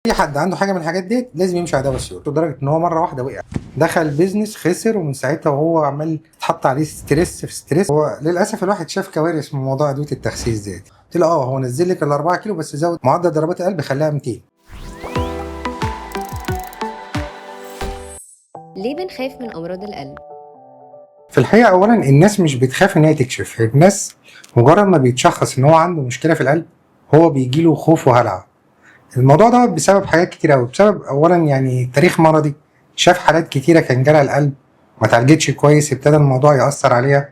اي حد عنده حاجه من الحاجات ديت لازم يمشي على دواء السيول، لدرجه ان هو مره واحده وقع، دخل بيزنس خسر، ومن ساعتها وهو عمال يتحط عليه ستريس في ستريس. هو للاسف الواحد شاف كوارث من موضوع ادويه التخسيس ديت. قلت له هو نزل لك ال 4 كيلو بس زود معدل ضربات القلب خليها 200. ليه بنخاف من أمراض القلب؟ في الحقيقه اولا الناس مش بتخاف ان هي تكشف، الناس مجرد ما بيتشخص ان هو عنده مشكله في القلب هو بيجي له خوف وهلع. الموضوع ده بسبب حاجات كتير قوي، بسبب اولا يعني تاريخ مرضي، شاف حالات كتيره كان جالها القلب ما تعالجتش كويس، ابتدى الموضوع يأثر عليها.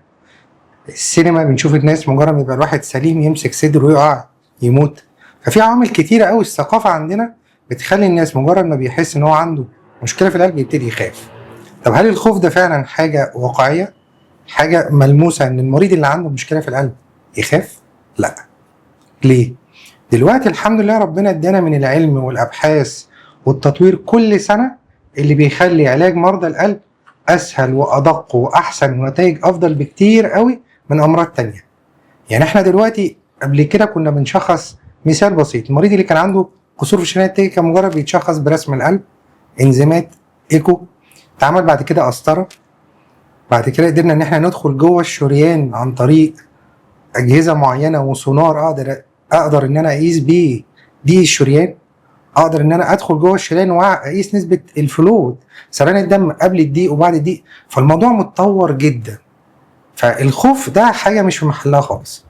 السينما بنشوف الناس مجرد ما يبقى الواحد سليم يمسك صدره ويقع يموت. ففي عوامل كتيره قوي، الثقافه عندنا بتخلي الناس مجرد ما بيحس ان هو عنده مشكله في القلب يبتدي يخاف. طب هل الخوف ده فعلا حاجه واقعيه، حاجه ملموسه ان المريض اللي عنده مشكله في القلب يخاف؟ لا. ليه؟ دلوقتي الحمد لله ربنا ادانا من العلم والابحاث والتطوير كل سنه اللي بيخلي علاج مرضى القلب اسهل وادق واحسن ونتائج افضل بكتير قوي من امراض تانية. يعني احنا دلوقتي قبل كده كنا بنشخص، مثال بسيط، المريض اللي كان عنده كسور في الشريان التاجي كان مجرد بيتشخص برسم القلب، انزيمات، ايكو، اتعمل بعد كده قسطره، بعد كده قدرنا ان احنا ندخل جوه الشريان عن طريق اجهزه معينه وسونار اقدر ان انا اقيس بيه دي الشريان، اقدر ان انا ادخل جوه الشريان واقيس نسبه الفلويد سرطان الدم قبل الضيق وبعد الضيق. فالموضوع متطور جدا. فالخوف ده حاجه مش في محلها خالص،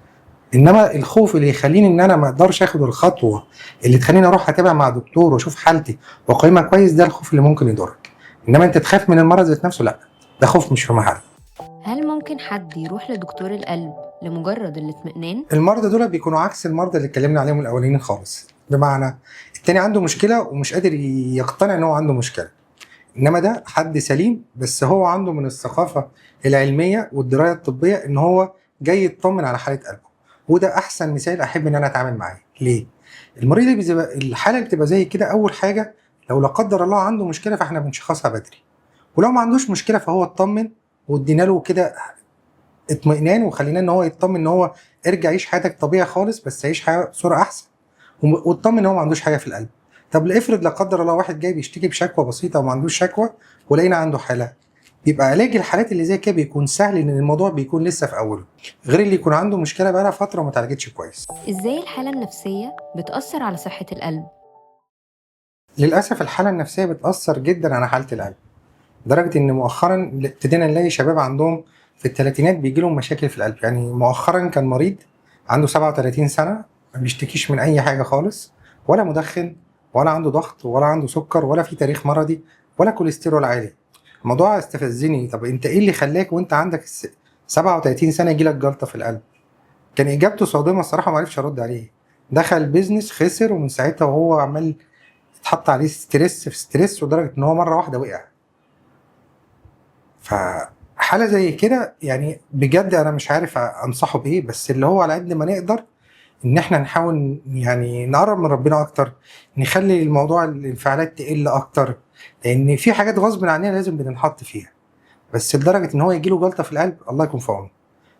انما الخوف اللي يخليني ان انا ما اقدرش اخد الخطوه اللي تخليني اروح اتابع مع دكتور واشوف حالتي واقيمها كويس، ده الخوف اللي ممكن يضرك. انما انت تخاف من المرض ذات نفسه، لا، ده خوف مش في محله. هل ممكن حد يروح لدكتور القلب لمجرد الاطمئنان؟ المرضى دول بيكونوا عكس المرضى اللي اتكلمنا عليهم الاولانيين خالص، بمعنى التاني عنده مشكله ومش قادر يقتنع ان هو عنده مشكله، انما ده حد سليم بس هو عنده من الثقافه العلميه والدرايه الطبيه ان هو جاي يطمن على حاله قلبه. وده احسن مثال احب ان انا اتعامل معاه. ليه؟ المريض اللي الحاله اللي بتبقى زي كده، اول حاجه لو لا قدر الله عنده مشكله فاحنا بنشخصها بدري، ولو ما عندوش مشكله فهو اطمن وادينا له كده اطمئنان وخليناه ان هو يطمن ان هو ارجع عيش حياتك طبيعي خالص، بس عيش حياه بصوره احسن، واطمن ان هو ما عندوش حاجه في القلب. طب افرض لا قدر الله واحد جاي بيشتكي بشكوى بسيطه وما عندوش شكوى ولقينا عنده حاله، يبقى علاج الحالات اللي زي كده بيكون سهل لان الموضوع بيكون لسه في اوله، غير اللي يكون عنده مشكله بقالها فتره وما اتعالجتش كويس. إزاي الحالة النفسية بتأثر على صحة القلب؟ للاسف الحاله النفسيه بتاثر جدا على حاله القلب، لدرجه ان مؤخرا ابتدينا نلاقي شباب عندهم في الثلاثينات بيجي لهم مشاكل في القلب. يعني مؤخرا كان مريض عنده 37 سنه ما بيشتكيش من اي حاجه خالص، ولا مدخن ولا عنده ضغط ولا عنده سكر ولا في تاريخ مرضي ولا كوليسترول عالي. الموضوع استفزني، طب انت ايه اللي خلاك وانت عندك 37 سنه يجي لك جلطه في القلب؟ كان اجابته صادمه الصراحه، ما عرفش ارد عليه. دخل بيزنس خسر، ومن ساعتها وهو عمال يتحط عليه ستريس في ستريس، لدرجه ان هو مره واحده وقع. فحالة زي كده يعني بجد انا مش عارف انصحه بايه، بس اللي هو على قد ما نقدر ان احنا نحاول يعني نقرب من ربنا اكتر، نخلي الموضوع الانفعالات تقل اكتر، لان في حاجات غصب عننا لازم بننحط فيها، بس لدرجة ان هو يجيله جلطة في القلب الله يكون في عونه.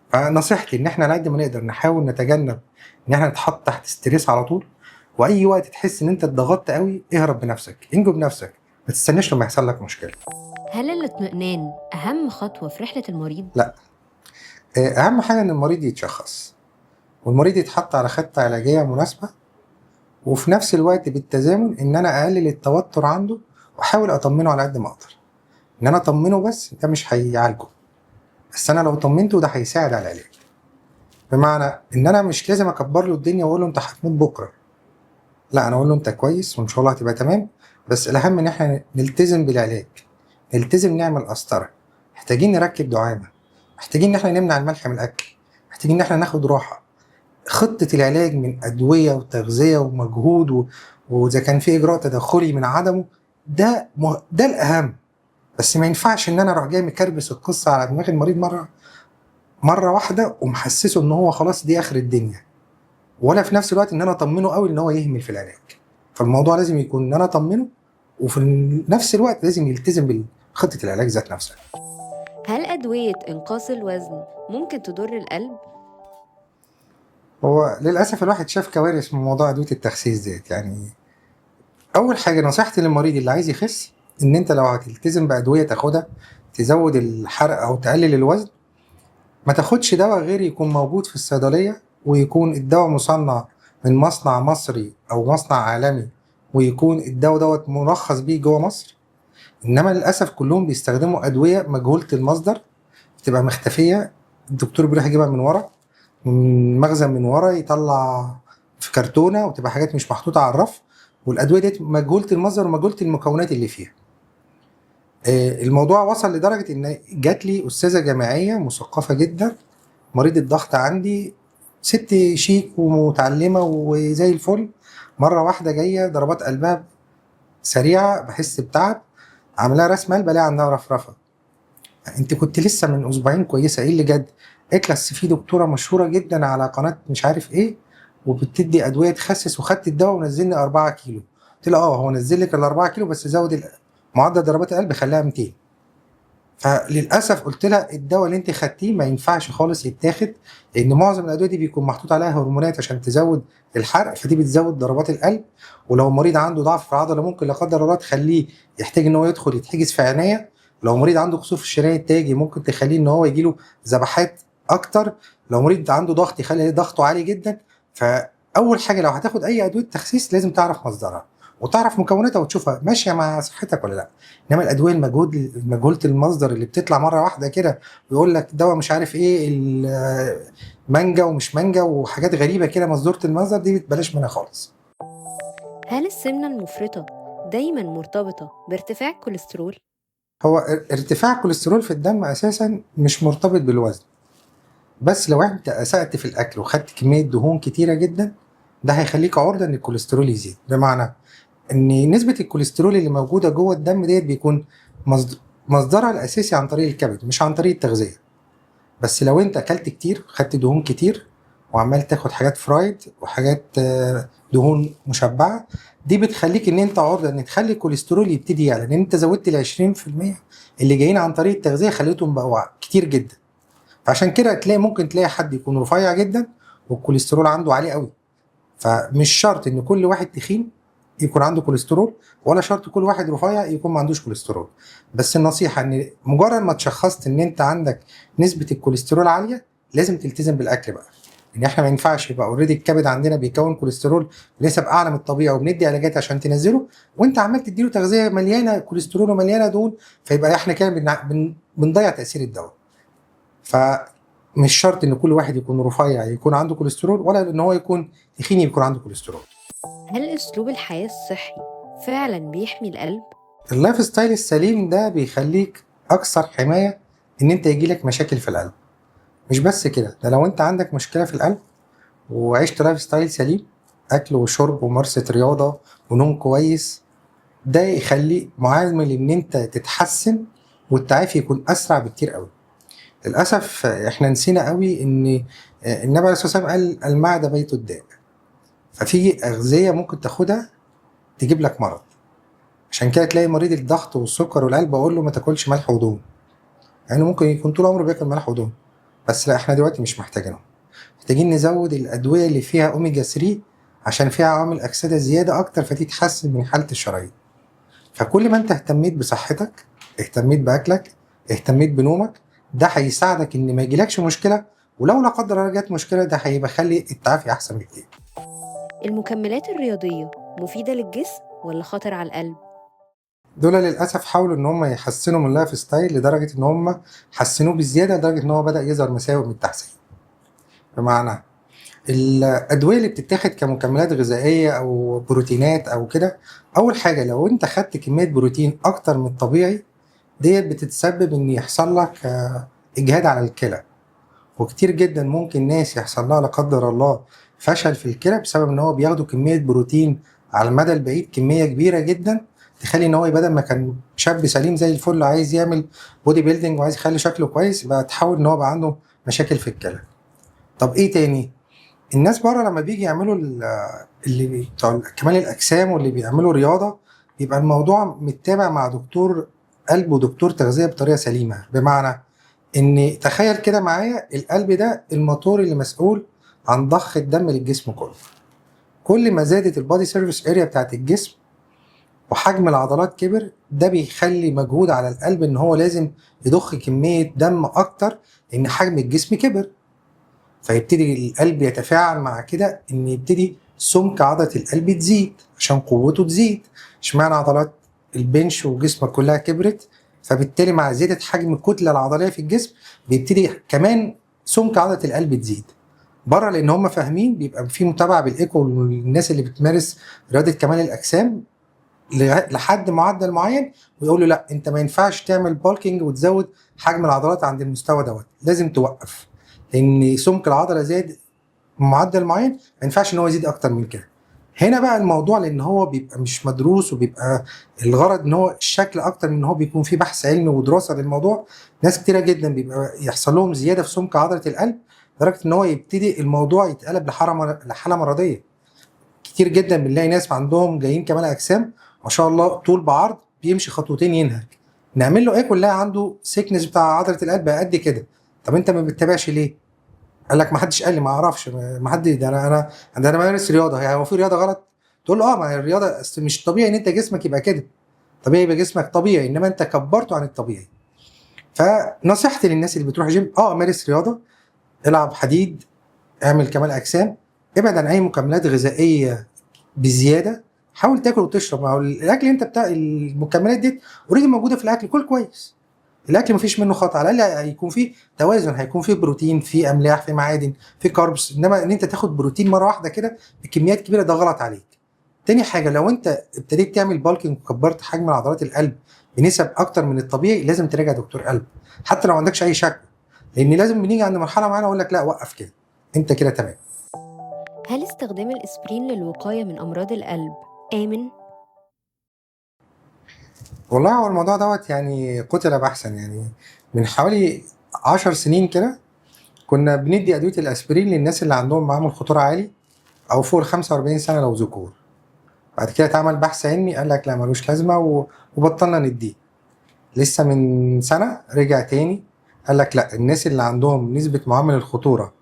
فنصيحتي ان احنا على قد ما نقدر نحاول نتجنب ان احنا نتحط تحت ستريس على طول، واي وقت تحس ان انت اتضغطت قوي اهرب بنفسك، انجو بنفسك، ما تستناش لما يحصل لك مشكلة. هل الاطمئنان أهم خطوة في رحلة المريض؟ لا، اهم حاجة ان المريض يتشخص والمريض يتحط على خطة علاجية مناسبة، وفي نفس الوقت بالتزامن ان انا اقلل التوتر عنده واحاول اطمنه على قد ما اقدر. ان انا اطمنه بس ده مش هيعالجه، بس انا لو طمنته ده هيساعد على العلاج. بمعنى ان انا مش لازم اكبر له الدنيا واقول له انت هتموت بكره، لا، انا اقول له انت كويس وان شاء الله هتبقى تمام، بس الاهم ان احنا نلتزم بالعلاج، نلتزم نعمل قسطره، محتاجين نركب دعامه، محتاجين ان احنا نمنع الملح من الاكل، محتاجين ان احنا ناخد راحه. خطة العلاج من أدوية وتغذية ومجهود وإذا كان في إجراء تدخلي من عدمه، ده الأهم. بس ما ينفعش إن أنا أروح جاي مكربس القصة على دماغ المريض مرة واحدة ومحسسه إن هو خلاص دي آخر الدنيا، ولا في نفس الوقت إن أنا أطمنه قوي إن هو يهمل في العلاج. فالموضوع لازم يكون إن أنا أطمنه، وفي نفس الوقت لازم يلتزم بخطة العلاج ذات نفسها. هل أدوية إنقاص الوزن ممكن تضر القلب؟ هو للأسف الواحد شاف كوارث من موضوع أدوية التخسيس ديت. يعني اول حاجه نصيحتي للمريض اللي عايز يخس، ان انت لو هتلتزم بادويه تاخدها تزود الحرق او تقلل الوزن، ما تاخدش دواء غير يكون موجود في الصيدليه، ويكون الدواء مصنع من مصنع مصري او مصنع عالمي، ويكون الدواء دوت مرخص بيه جوه مصر. انما للاسف كلهم بيستخدموا ادويه مجهوله المصدر، بتبقى مختفيه، الدكتور بيروح يجيبها من ورا، من مخزن من ورا، يطلع في كرتونه وتبقى حاجات مش محطوطه على الرف، والادويه دي مجهوله المصدر ومجهوله المكونات اللي فيها. الموضوع وصل لدرجه ان جات لي استاذه جامعيه مثقفه جدا، مريض الضغط عندي، ست شيك ومتعلمه وزي الفل، مره واحده جايه ضربات قلبها سريعه، بحس بتعب، عاملاها رسم قلب الاقي عندها رفرفه. انت كنت لسه من اسبوعين كويسه، ايه اللي جد؟ قالت لي اصل في دكتوره مشهوره جدا على قناه مش عارف ايه، وبتدي ادويه تخسس، وخدت الدواء ونزلني 4 كيلو. قلت لها اه، هو نزل لك ال 4 كيلو بس زود معدل ضربات القلب خليها 200. فللاسف قلت لها الدواء اللي انت خدتيه ما ينفعش خالص يتاخد، لان معظم الادويه دي بيكون محطوط عليها هرمونات عشان تزود الحرق، فدي بتزود ضربات القلب، ولو المريض عنده ضعف في العضله ممكن لا قدر الله تخليه يحتاج ان هو يدخل يتحجز في عنايه، لو مريض عنده كسوف الشرايين التاجي ممكن تخليه ان هو يجيله ذبحات اكتر، لو مريض عنده ضغط يخلي ضغطه عالي جدا. فاول حاجه لو هتاخد اي ادويه تخسيس لازم تعرف مصدرها، وتعرف مكوناتها وتشوفها ماشيه مع صحتك ولا لا. انما الادويه مجهوله المصدر اللي بتطلع مره واحده كده ويقول لك دواء مش عارف ايه مانجا ومش مانجا وحاجات غريبه كده مصدوره المصدر، دي بلاش منها خالص. هل السمنة المفرطة دايما مرتبطة بارتفاع الكوليسترول؟ هو ارتفاع الكوليسترول في الدم اساسا مش مرتبط بالوزن، بس لو انت اسأت في الاكل وخدت كميه دهون كتيره جدا ده هيخليك عرضه ان الكوليسترول يزيد. بمعنى ان نسبه الكوليسترول اللي موجوده جوه الدم ديت بيكون مصدرها الاساسي عن طريق الكبد مش عن طريق التغذيه. بس لو انت اكلت كتير خدت دهون كتير وعمال تاخد حاجات فرايد وحاجات دهون مشبعه، دي بتخليك ان انت عرضه ان تخلي الكوليسترول يبتدي يعلى، لان انت زودت ال 20% اللي جايين عن طريق التغذيه خليتهم بقوا كتير جدا. فعشان كده ممكن تلاقي حد يكون رفيع جدا والكوليسترول عنده عالي قوي. فمش شرط ان كل واحد تخين يكون عنده كوليسترول، ولا شرط كل واحد رفيع يكون ما عندوش كوليسترول. بس النصيحة ان مجرد ما تشخصت ان انت عندك نسبة الكوليسترول عالية لازم تلتزم بالاكل بقى، ان احنا ما ينفعش يبقى اوريدي الكبد عندنا بيكون كوليسترول بنسب اعلى من الطبيعي وبندي علاجات عشان تنزله، وانت عمال تديله تغذية مليانة كوليسترول ومليانة دهون، فيبقى احنا كده بنضيع تأثير الدواء. فمش شرط ان كل واحد يكون رفيع يكون عنده كوليسترول، ولا ان هو يكون تخين يكون عنده كوليسترول. هل أسلوب الحياة الصحي فعلا بيحمي القلب؟ اللايف ستايل السليم ده بيخليك اكثر حماية ان انت يجيلك مشاكل في القلب. مش بس كده، ده لو انت عندك مشكلة في القلب وعشت لايف ستايل سليم، اكل وشرب وممارسة رياضة ونوم كويس، ده يخلي معامل ان انت تتحسن والتعافي يكون اسرع بكتير قوي. للاسف احنا نسينا قوي ان النبي عليه الصلاه والسلام قال المعده بيت الداء، ففي اغذيه ممكن تاخدها تجيب لك مرض. عشان كده تلاقي مريض الضغط والسكر والقلب اقول له ما تاكلش ملح ودهون، يعني ممكن يكون طول عمره بياكل ملح ودهون، بس لا، احنا دلوقتي مش محتاجينهم، محتاجين نزود الادويه اللي فيها اوميجا 3 عشان فيها عوامل اكسده زياده اكتر فتي تحسن من حاله الشرايين. فكل ما انت اهتميت بصحتك، اهتميت باكلك، اهتميت بنومك، ده هيساعدك ان ما يجيلكش مشكله، ولو لا قدر الله جت مشكله ده هيبقى خلي التعافي احسن بكتير. المكملات الرياضية مفيدة للجسم ولا خطر على القلب؟ دول للاسف حاولوا ان هم يحسنوا من اللايف ستايل لدرجه ان هم حسنوه بزياده لدرجه ان هو بدا يظهر مساوئ من التحسين. بمعنى الادويه اللي بتتاخد كمكملات غذائيه او بروتينات او كده، اول حاجه لو انت خدت كميه بروتين اكتر من الطبيعي ديت بتتسبب ان يحصل لك اجهاد على الكلى، وكتير جدا ممكن ناس يحصل لها لا قدر الله فشل في الكلى بسبب ان هو بياخدوا كميه بروتين على المدى البعيد، كميه كبيره جدا تخلي ان هو بدل ما كان شاب سليم زي الفل عايز يعمل بودي بيلدينج وعايز يخلي شكله كويس، يبقى تحول ان هو بقى عنده مشاكل في الكلى. طب ايه تاني؟ الناس بره لما بيجي يعملوا بتوع كمال الاجسام واللي بيعملوا رياضه، بيبقى الموضوع متابع مع دكتور قلب ودكتور تغذيه بطريقه سليمه. بمعنى ان تخيل كده معايا القلب ده الموتور اللي مسؤول عن ضخ الدم للجسم كله. كل ما زادت البادي سيرفيس اريا بتاعت الجسم وحجم العضلات كبر، ده بيخلي مجهود على القلب ان هو لازم يضخ كمية دم اكتر لان حجم الجسم كبر. فيبتدي القلب يتفاعل مع كده ان يبتدي سمك عضلة القلب تزيد عشان قوته تزيد. اشمعنى عضلات البنش وجسمك كلها كبرت، فبالتالي مع زيادة حجم الكتلة العضلية في الجسم بيبتدي كمان سمك عضلة القلب تزيد بره، لان هم فاهمين بيبقى في متابعة بالايكو للناس اللي بتمارس رياضة كمال الاجسام لحد معدل معين، ويقول له لا انت ما ينفعش تعمل بالكينج وتزود حجم العضلات عند المستوى دوت، لازم توقف لان سمك العضله زاد بمعدل معين، ما ينفعش ان هو يزيد اكتر من كده. هنا بقى الموضوع لان هو بيبقى مش مدروس، وبيبقى الغرض ان هو الشكل اكتر من ان هو بيكون فيه بحث علمي ودراسه للموضوع. ناس كتيره جدا بيبقى يحصل لهم زياده في سمك عضله القلب لدرجه ان هو يبتدي الموضوع يتقلب لحاله مرضيه. كتير جدا بنلاقي ناس عندهم جايين كمال اجسام ما شاء الله طول بعرض، بيمشي خطوتين ينهج، نعمل له ايه كلها عنده سيكنس بتاع عضله القلب قد كده. طب انت ما بتتابعش ليه؟ قال لك ما حدش قال لي، ما اعرفش، ما حد، ده انا بمارس رياضه، هو في رياضه غلط؟ تقول له اه، ما هي الرياضه أصل مش طبيعي ان انت جسمك يبقى كده، طبيعي يبقى جسمك طبيعي انما انت كبرته عن الطبيعي. فنصيحتي للناس اللي بتروح جيم، مارس رياضه، العب حديد، اعمل كمال اجسام، ابعد عن اي مكملات غذائيه بزياده، حاول تاكل وتشرب. ما هو الاكل انت بتاع المكملات دي اوريدي موجوده في الاكل، كل كويس، الاكل مفيش منه خطا، على الاقل هيكون فيه توازن، هيكون فيه بروتين، فيه املاح، فيه معادن، فيه كاربس. انما ان انت تاخد بروتين مره واحده كده بكميات كبيره ده غلط عليك. تاني حاجه، لو انت ابتديت تعمل بالكينج وكبرت حجم عضلات القلب بنسب اكتر من الطبيعي، لازم تراجع دكتور قلب حتى لو ما عندكش اي شك، لان لازم بنيجي عند مرحله معينه اقول لك لا وقف كده، انت كده تمام. هل استخدام الإسبرين للوقاية من أمراض القلب آمن؟ والله هو الموضوع دوت يعني قتل بحثا. يعني من حوالي 10 سنين كده كنا بندي أدوية الأسبرين للناس اللي عندهم معامل خطورة عالي أو فوق ال 45 سنة لو ذكور. بعد كده اتعمل بحث علمي قال لك لا ملوش لازمة وبطلنا نديه. لسه من سنة رجع تاني قال لك لا، الناس اللي عندهم نسبة معامل الخطورة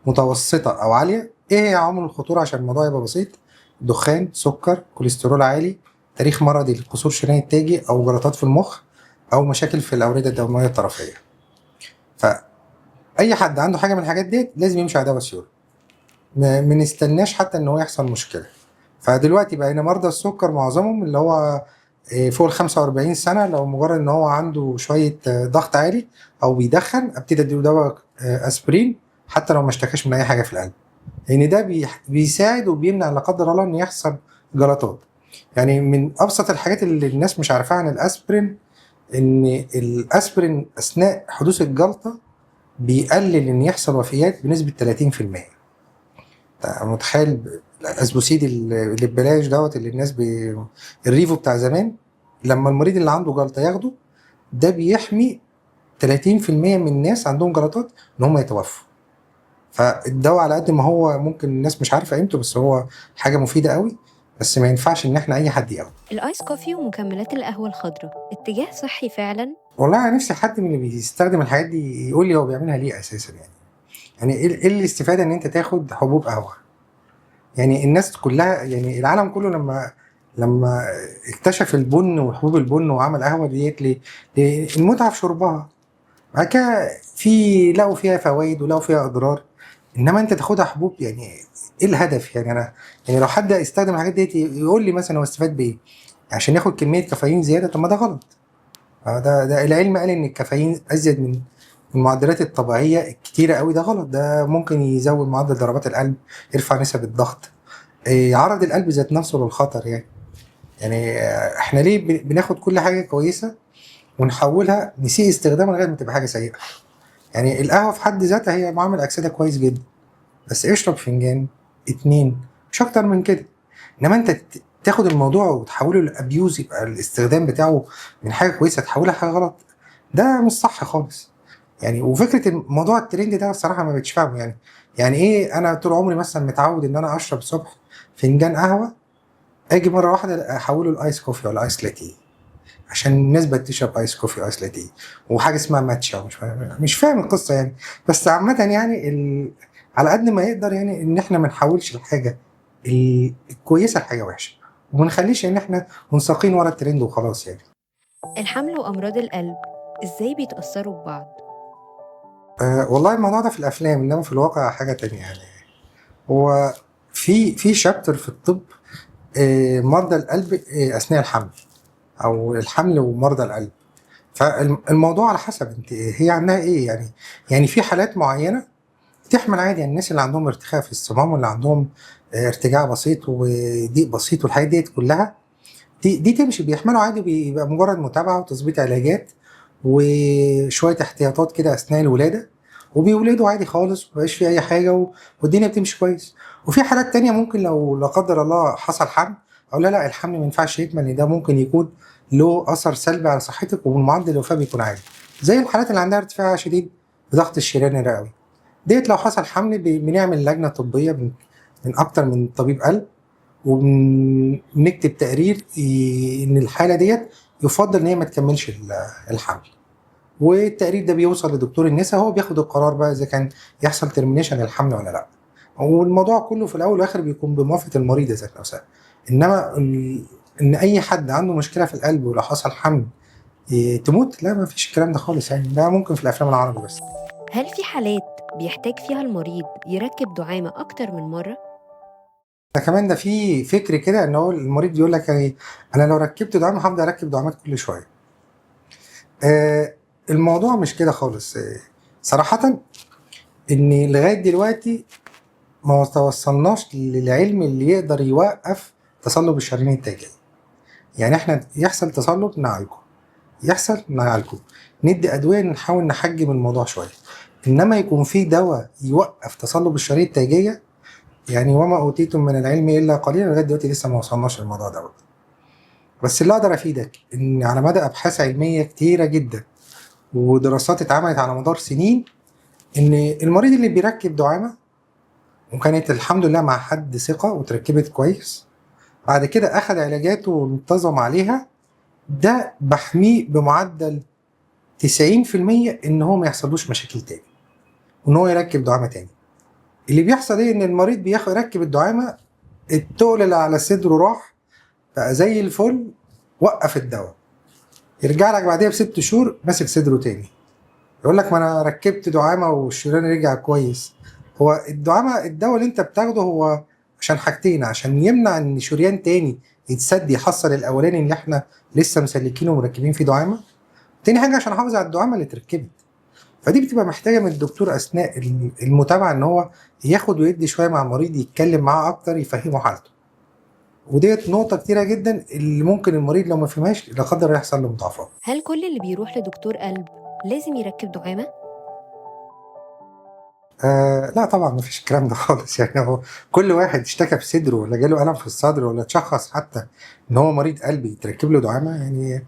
متوسطة أو عالية. إيه هي عوامل الخطورة عشان الموضوع يبقى بسيط؟ دخان، سكر، كوليسترول عالي، تاريخ مرضي للقصور الشرايين التاجي أو جلطات في المخ، أو مشاكل في الأوردة الدموية الطرفية. فأي حد عنده حاجة من الحاجات دي لازم يمشي على دواء سيورة، ما نستناش حتى إن هو يحصل مشكلة. فدلوقتي بقينا مرضى السكر معظمهم اللي هو فوق ال 45 سنة، لو مجرد إن هو عنده شوية ضغط عالي أو بيدخن أبتدي أديله دواء أسبرين حتى لو ما اشتكاش من أي حاجة في القلب، لأن ده بيساعد وبيمنع لا قدر الله إن يحصل جلطات. يعني من أبسط الحاجات اللي الناس مش عارفاها عن الأسبرين إن الأسبرين أثناء حدوث الجلطة بيقلل إن يحصل وفيات بنسبة 30%. متخيل؟ الاسبوسيد اللي ببلاش دوت اللي الناس الريفو بتاع زمان، لما المريض اللي عنده جلطه ياخده ده بيحمي 30% من الناس عندهم جلطات ان هم يتوفوا. فالدواء على قد ما هو ممكن الناس مش عارفه قيمته، بس هو حاجه مفيده قوي، بس ما ينفعش ان احنا اي حد ياخده. الآيس كوفي ومكملات القهوة الخضراء اتجاه صحي فعلا؟ والله انا نفسي حد من اللي بيستخدم الحاجات دي يقول لي هو بيعملها ليه اساسا. يعني إيه الاستفاده ان انت تاخد حبوب قهوه؟ يعني الناس كلها، يعني العالم كله لما اكتشف البن وحبوب البن وعمل قهوه ديت المتعه في شربها. بعد كده لقوا فيها فوائد ولقوا فيها اضرار، انما انت تاخدها حبوب، يعني ايه الهدف؟ يعني انا، يعني لو حد يستخدم الحاجات ديت يقول لي مثلا هو استفاد بايه؟ عشان ياخد كميه كافيين زياده؟ طب ما ده غلط. ده العلم قال ان الكافيين ازيد من المعدلات الطبيعيه الكتيره قوي، ده غلط. ده ممكن يزود معدل ضربات القلب، يرفع نسب الضغط، يعرض القلب ذات نفسه للخطر. يعني احنا ليه بناخد كل حاجه كويسه ونحولها نسيء استخدامها لغايه ما تبقى حاجه سيئه؟ يعني القهوه في حد ذاتها هي معامل اكسده كويس جدا، بس اشرب فنجان 2 مش اكتر من كده. انما انت تاخد الموضوع وتحوله لابيوز، يبقى الاستخدام بتاعه من حاجه كويسه تحولها حاجه غلط، ده مش صح خالص. يعني وفكره الموضوع الترند ده الصراحه ما بقتش فاهمه. يعني ايه؟ انا طول عمري مثلا متعود ان انا اشرب الصبح فنجان قهوه، اجي مره واحده احوله لايس كوفي ولا ايس لاتيه، عشان الناس بقت تشرب ايس كوفي وايس لاتيه وحاجه اسمها ماتشا، مش فاهم القصه يعني. بس عامه يعني على قد ما يقدر يعني ان احنا ما نحولش الحاجه الكويسه لحاجه وحشه، وما نخليش ان احنا منساقين ورا الترند وخلاص يعني. الحمل وأمراض القلب إزاي بيتأثروا ببعض؟ والله الموضوع ده في الافلام، انما في الواقع حاجه تانية يعني. هو في شابتر في الطب، مرضى القلب اثناء الحمل، او الحمل ومرضى القلب. فالموضوع على حسب انت هي عندها ايه يعني. يعني في حالات معينه تحمل عادي، يعني الناس اللي عندهم ارتخاء في الصمام، واللي عندهم ارتجاع بسيط وضيق بسيط والحاجات ديت كلها، دي تمشي، بيحملوا عادي، بيبقى مجرد متابعه وتظبيط علاجات وشويه احتياطات كده اثناء الولاده، وبيولدوا عادي خالص، مبقاش في اي حاجه والدنيا بتمشي كويس. وفي حالات تانية ممكن لو لا قدر الله حصل حمل، او لا الحمل ما ينفعش يكمل، لان ده ممكن يكون له اثر سلبي على صحتك، ومعدل الوفاه بيكون عالي، زي الحالات اللي عندها ارتفاع شديد في ضغط الشريان الرئوي ديت. لو حصل حمل بنعمل لجنه طبيه من اكتر من طبيب قلب، وبنكتب تقرير ان الحاله ديت يفضل ان هي ما تكملش الحمل، والتقرير ده بيوصل لدكتور النساء، هو بياخد القرار بقى اذا كان يحصل ترمينيشن للحمل ولا لا. والموضوع كله في الاول والاخر بيكون بموافقه المريضه ذات نفسها. انما ان اي حد عنده مشكله في القلب ولو حصل حمل تموت، لا، ما فيش الكلام ده خالص يعني. ده ممكن في الافلام العربي بس. هل في حالات بيحتاج فيها المريض يركب دعامة أكتر من مرة؟ ده كمان ده في فكر كده ان هو المريض بيقول لك يعني انا لو ركبت دعامه هفضل اركب دعامات كل شويه. الموضوع مش كده خالص. صراحه ان لغايه دلوقتي ما توصلناش للعلم اللي يقدر يوقف تصلب الشرايين التاجية. يعني احنا يحصل تصلب نعالجه، يحصل نعالجه، ندي ادويه نحاول نحجم الموضوع شويه، انما يكون في دواء يوقف تصلب الشرايين التاجية يعني وما اوتيتم من العلم الا قليلا، لغايه دلوقتي لسه ما وصلناش للموضوع دوت. بس اللي اقدر افيدك ان على مدى ابحاث علميه كتيره جدا ودراسات اتعملت على مدار سنين، ان المريض اللي بيركب دعامه وكانت الحمد لله مع حد ثقه وتركبت كويس، بعد كده اخذ علاجاته وانتظم عليها، ده بحميه بمعدل 90% ان هو ما يحصلوش مشاكل تاني، وان هو يركب دعامه تاني. اللي بيحصل ايه؟ ان المريض بياخد يركب الدعامه، التقل اللي على صدره راح بقى زي الفل، وقف الدواء، يرجع لك بعديها ب6 شهور ماسك صدره تاني، يقول لك ما انا ركبت دعامه والشريان رجع كويس. هو الدعامه الدواء اللي انت بتاخده هو عشان حاجتين: عشان يمنع ان شريان تاني يتسد يحصل الاولاني اللي احنا لسه مسلكينه ومركبين فيه دعامه، تاني حاجه عشان احافظ على الدعامه اللي اتركبت. فدي بتبقى محتاجه من الدكتور اثناء المتابعه ان هو ياخد ويدي شويه مع المريض، يتكلم معاه اكتر، يفهمه حالته. وديت نقطه كتيره جدا اللي ممكن المريض لو ما فهمهاش لا قدر الله يحصل له مضاعفات. هل كل اللي بيروح لدكتور قلب لازم يركب دعامة؟ لا طبعا ما فيش الكلام ده خالص يعني. هو كل واحد اشتكى في صدره ولا جاله ألم في الصدر ولا اتشخص حتى ان هو مريض قلب يتركب له دعامة، يعني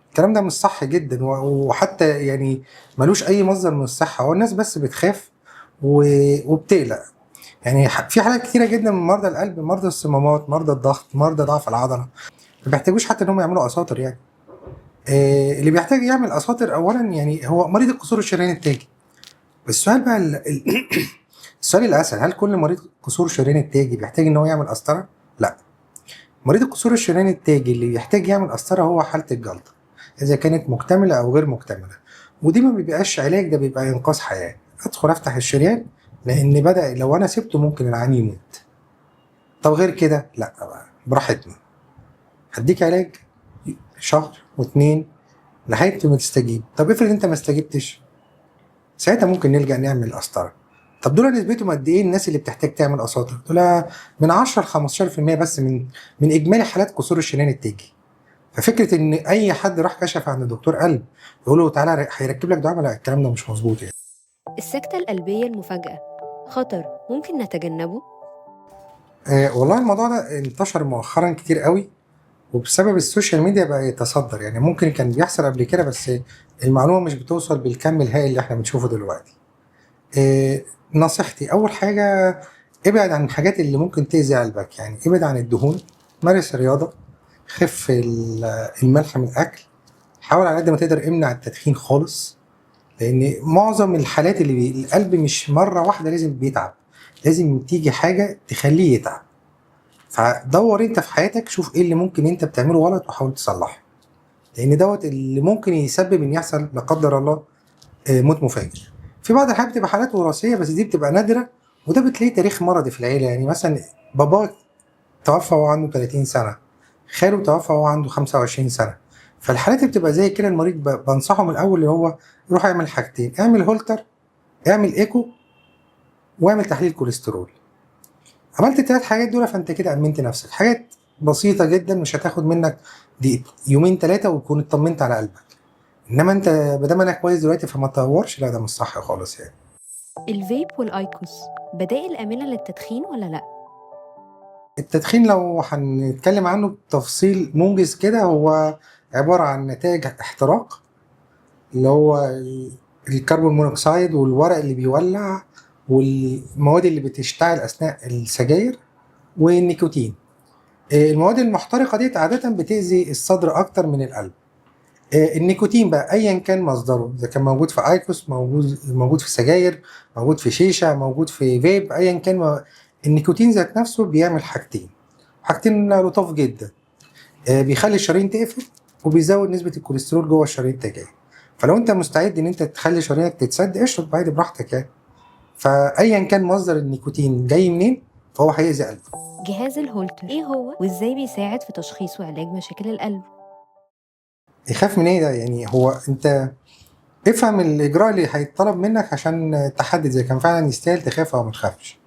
الكلام ده مش صح جدا، وحتى يعني ملوش اي مصدر من الصحة. هو الناس بس بتخاف وبتقلق. يعني في حالات كتيرة جدا من مرضى القلب، مرضى الصمامات، مرضى الضغط، مرضى ضعف العضلة، ما بيحتاجوش حتى ان هم يعملوا قساطر يعني. اللي بيحتاج يعمل قساطر اولا يعني هو مريض القصور الشرايين التاجي. السؤال بقى السؤال الاسهل: هل كل مريض قصور شرايين التاجي بيحتاج ان هو يعمل قسطره؟ لا. مريض القصور الشرايين التاجي اللي بيحتاج يعمل قسطره هو حاله الجلطه، اذا كانت مكتمله او غير مكتمله، ودي ما بيبقاش علاج، ده بيبقى انقاذ حياه. ادخل افتح الشريان لان بدا لو انا سبته ممكن العيان يموت. طب غير كده لا، بقى براحتنا، هديك علاج شهر واتنين لحد ما تستجيب. طب افرض انت ما استجبتش، ساعتها ممكن نلجأ نعمل قسطرة. طب دول نسبتهم قد ايه الناس اللي بتحتاج تعمل قساطر؟ دول من 10 ل 15% بس من اجمالي حالات قصور الشريان التاجي. ففكره ان اي حد راح كشف عند دكتور قلب يقول له تعالى هيركب لك دعامه، لا الكلام ده مش مظبوط يعني. السكتة القلبية المفاجئة خطر ممكن نتجنبه؟ والله الموضوع ده انتشر مؤخرا كتير قوي، وبسبب السوشيال ميديا بقى يتصدر. يعني ممكن كان بيحصل قبل كده بس المعلومه مش بتوصل بالكم الهائل اللي احنا بنشوفه دلوقتي. نصيحتي اول حاجه: ابعد عن الحاجات اللي ممكن تأذي قلبك، يعني ابعد عن الدهون، مارس الرياضه، خف الملح من الاكل، حاول على قد ما تقدر امنع التدخين خالص، لان معظم الحالات اللي القلب مش مره واحده لازم بيتعب، لازم تيجي حاجه تخليه يتعب. فدور انت في حياتك، شوف ايه اللي ممكن انت بتعمله غلط وحاول تصلحه، لان دوت اللي ممكن يسبب ان يحصل لا قدر الله موت مفاجئ. في بعض الحالات بتبقى حالات وراثيه، بس دي بتبقى نادره، وده بتلاقيه تاريخ مرضي في العيله. يعني مثلا بابا توفى وهو عنده 30 سنه، خاله توفى وهو عنده 25 سنه. فالحالات اللي بتبقى زي كده المريض بنصحه من الاول اللي هو يروح يعمل حاجتين: اعمل هولتر، اعمل ايكو، واعمل تحليل كوليسترول. عملت التلات حاجات دول فانت كده امنت نفسك. حاجات بسيطه جدا، مش هتاخد منك دقيقة يومين ثلاثه وتكون اطمنت على قلبك. انما انت بدل انا كويس دلوقتي فما تطورش، لا ده مش صح خالص يعني. الفيب والأيكوس بدائل آمنة للتدخين ولا لأ؟ التدخين لو هنتكلم عنه بتفصيل موجز كده، هو عبارة عن نتائج احتراق، اللي هو الكربون مونوكسيد والورق اللي بيولع والمواد اللي بتشتعل أثناء السجاير والنيكوتين. المواد المحترقة دي عادة بتأذي الصدر أكتر من القلب. النيكوتين بقى أيا كان مصدره، إذا كان موجود في أيكوس، موجود في سجاير، موجود في شيشة، موجود في فيب، أيا كان النيكوتين ذات نفسه بيعمل حاجتين لطاف جدا. بيخلي الشرايين تقفل، وبيزود نسبة الكوليسترول جوه الشرايين التاجية. فلو انت مستعد ان انت تخلي شرايينك تتسد، اشرب عادي براحتك يعني. فايا كان مصدر النيكوتين جاي منين فهو هيأذي قلبك. جهاز الهولتر إيه هو وإزاي بيساعد في تشخيص وعلاج مشاكل القلب؟ يخاف من ايه ده؟ يعني هو انت افهم الاجراء اللي هيتطلب منك عشان تحدد اذا كان فعلا يستاهل تخاف او ما تخافش.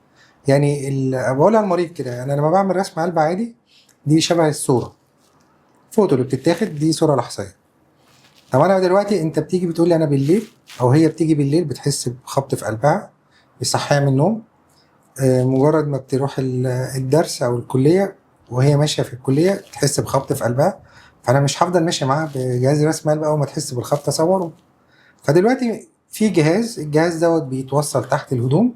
يعني بقولها للمريض كده، انا لما بعمل رسم قلب عادي، دي شبه الصورة فوتو اللي بتتاخد، دي صورة لحظية. طب انا دلوقتي انت بتيجي بتقول لي انا بالليل، او هي بتيجي بالليل بتحس بخبط في قلبها بيصحيها من النوم. مجرد ما بتروح الدرس او الكليه، وهي ماشيه في الكليه تحس بخبط في قلبها. فانا مش هفضل ماشي معاها بجهاز رسم قلب، اول ما تحس بالخبط اصوره. فدلوقتي في الجهاز دوت بيتوصل تحت الهدوم،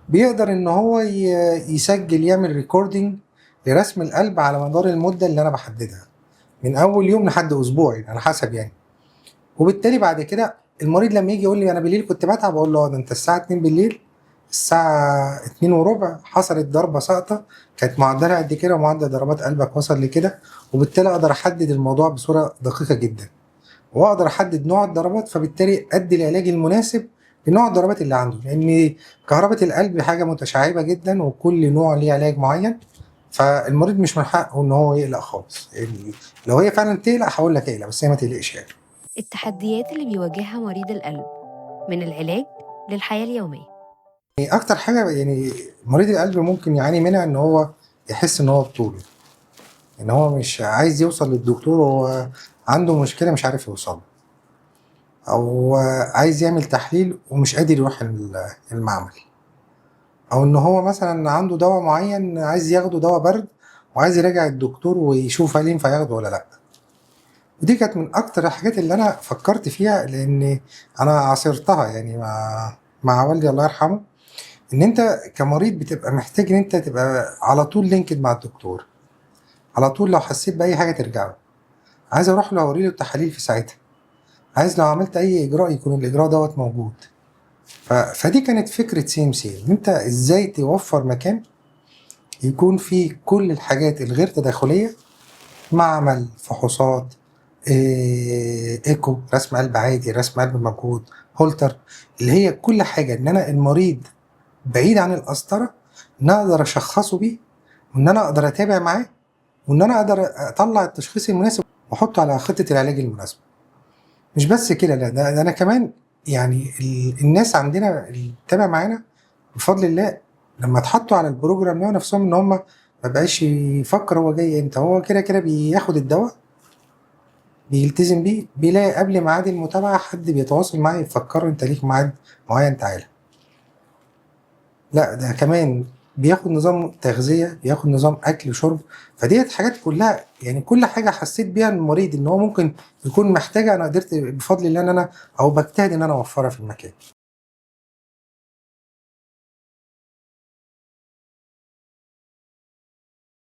بيقدر ان هو يسجل، يعمل ريكوردنج لرسم القلب على مدار المده اللي انا بحددها، من اول يوم لحد اسبوع على حسب يعني. وبالتالي بعد كده المريض لما يجي يقول لي انا بالليل كنت بتعب، اقول له ده انت الساعه 2 بالليل، الساعه 2 وربع حصلت ضربه ساقطه كانت معدلها قد كده، ومعدل ضربات قلبك وصل لكده. وبالتالي اقدر احدد الموضوع بصوره دقيقه جدا، واقدر احدد نوع الضربات، فبالتالي ادي العلاج المناسب لنوع الضربات اللي عنده. لان كهرباء القلب حاجه متشعبه جدا، وكل نوع ليه علاج معين. فالمريض مش من حقه ان هو يقلق خالص. لو هي فعلا تقلق هقول لك اقلق، بس هي ما تقلقش يعني. التحديات اللي بيواجهها مريض القلب من العلاج للحياة اليومية. يعني اكتر حاجه يعني مريض القلب ممكن يعاني منها ان هو يحس ان هو بطوله، ان هو مش عايز يوصل للدكتور وهو عنده مشكله مش عارف يوصل، او عايز يعمل تحليل ومش قادر يروح المعمل، او ان هو مثلا عنده دواء معين عايز ياخده، دواء برد، وعايز يراجع الدكتور ويشوف هل ينفع ياخده ولا لا. ودي كانت من اكتر الحاجات اللي انا فكرت فيها، لان انا عاصرتها يعني مع والدي الله يرحمه. ان انت كمريض بتبقى محتاج ان انت تبقى على طول لينكد مع الدكتور، على طول لو حسيت باي حاجه ترجع له. عايز اروح له اوري له التحاليل في ساعتها، عايز لو عملت اي اجراء يكون الاجراء دوت موجود. فدي كانت فكره سي ام سي، ان انت ازاي توفر مكان يكون فيه كل الحاجات الغير تداخليه: معمل، فحوصات، ايكو، رسم قلب عادي، رسم قلب مجهود، هولتر، اللي هي كل حاجه ان انا المريض بعيد عن القسطره، ان انا اقدر اشخصه بيه، وان انا اقدر اتابع معاه، وان انا اقدر اطلع التشخيص المناسب واحطه على خطه العلاج المناسبه. مش بس كده، لا ده انا كمان يعني الناس عندنا اللي بتتابع معانا بفضل الله لما اتحطوا على البروجرام ده نفسهم، ان هم ما بقاش يفكر هو جاي امتى، هو كده كده بياخد الدواء، بيلتزم بيه، بيلاقي قبل ميعاد المتابعه حد بيتواصل معاه يفكره انت ليك ميعاد معين تعالى. لا ده كمان بياخد نظام تغذية، بياخد نظام أكل وشرب. فديت حاجات كلها يعني كل حاجة حسيت بيها المريض إن هو ممكن يكون محتاجة، أنا قدرت بفضل الله إن أنا أو بجتهد إن أنا أوفرها في المكان.